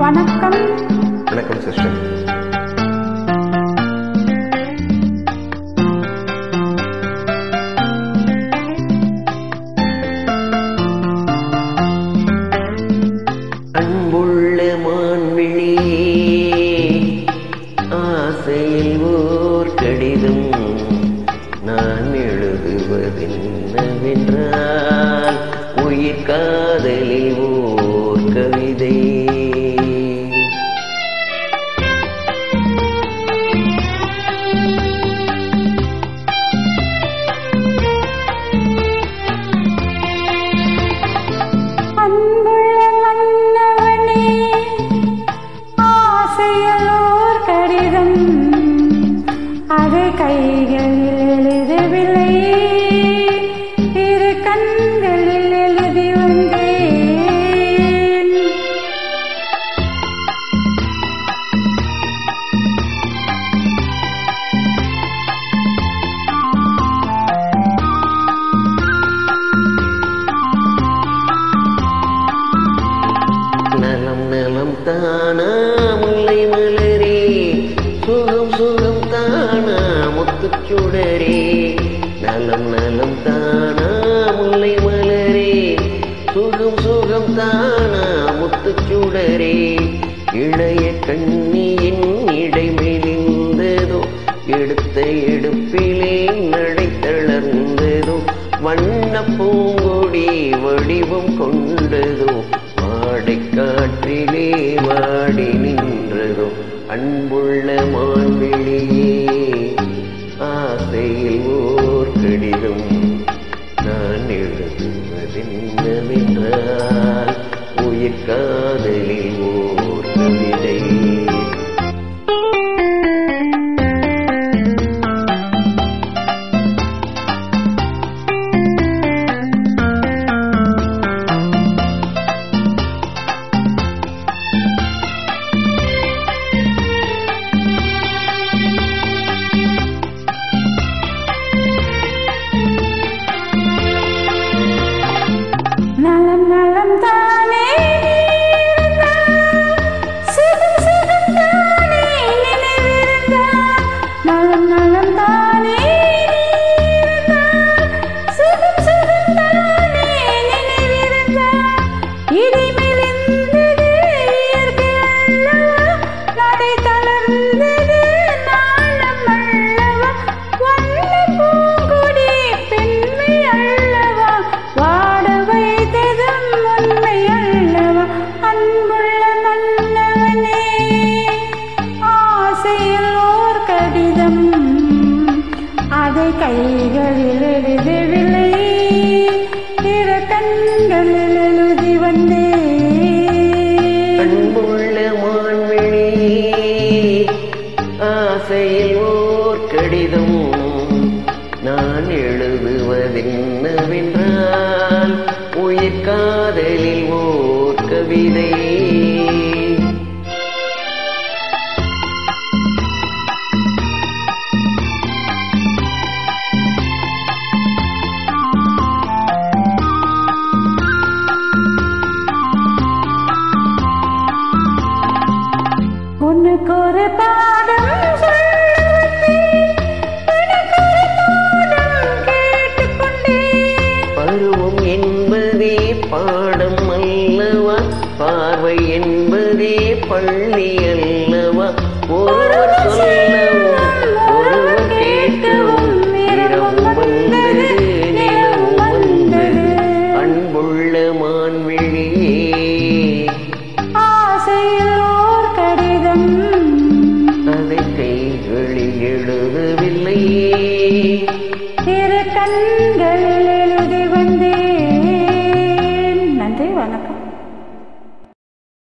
வணக்கம். வணக்கம் சிஸ்டர். அன்புள்ள மான்விழியே, ஆசையில் ஓர் கடிதம் நான் எழுதுவதென்னவென்றால் உயிர் காதலில் ஓர் கவிதை. அதை கைகளில் எழுதவில்லை, இரு கண்களில் எழுதி வந்தேன். நலம் நலம் தானா முல்லை மலரே, சுகம் சுகம் தானா முத்துச்சுடரே. நலம் நலம் தானா முல்லை மலரே, சுகம் சுகம் தானா முத்துச்சுடரே. இளைய கண்ணியின் இடை மெலிந்ததோ, எடுத்த எடுப்பிலே நடை தளர்ந்ததோ. வண்ண பூங்கொடி வடிவம் கொண்டதோ, வாடை காற்றிலே வாடி நின்றதோ. அன்புள்ள மான்விழியே, ஆசையில் ஓர் கடிதம் நான் எழுதுவதென்னவென்றால் உயிர் காதலில் ஓர் கவிதை. நலம் நலம் தானே சுகம் சுகம் தானே நினைவிருந்தார். நலம் நலம் தானே சுகம் சுகம் தானே நினைவிருந்தார். இடி மெலிந்தது இயற்கை அல்லவா, நடை தளர்ந்தது நாணம் அல்லவா. வண்ண பூங்கொடி பெண்மை அல்லவா, வாட வைத்ததும் உண்மை அல்லவா. அன்புள்ள மன்னவனே, ஆசையில் ஓர் கடிதம் அதை கைகளில் எழுதவில்லை, இரு கண்களில் எழுதி வந்தேன். அன்புள்ள மான்விழியே, ஆசையில் ஓர் கடிதம் நான் எழுதுவதென்னவென்றால் உயிர் காதலில் ஓர் கவிதை. உனக்கு ஒரு பாடம் சொல்லுவதேன், உனக்கு ஒரு பாடம் கேட்டுக்கொண்டேன். பருவம் என்பதே பாடம் அல்லவா, பார்வை என்பதே பள்ளி அல்லவா. ஒருவர் சொல்லவும் ஒருவர் கேட்கவும் இரவும் வந்தது நிலவும் வந்தது. அன்புள்ள மான்விழியே, ஆசையில் ஓர் கடிதம் அதை கைகளில் எழுதவில்லை, இரு கண்களில்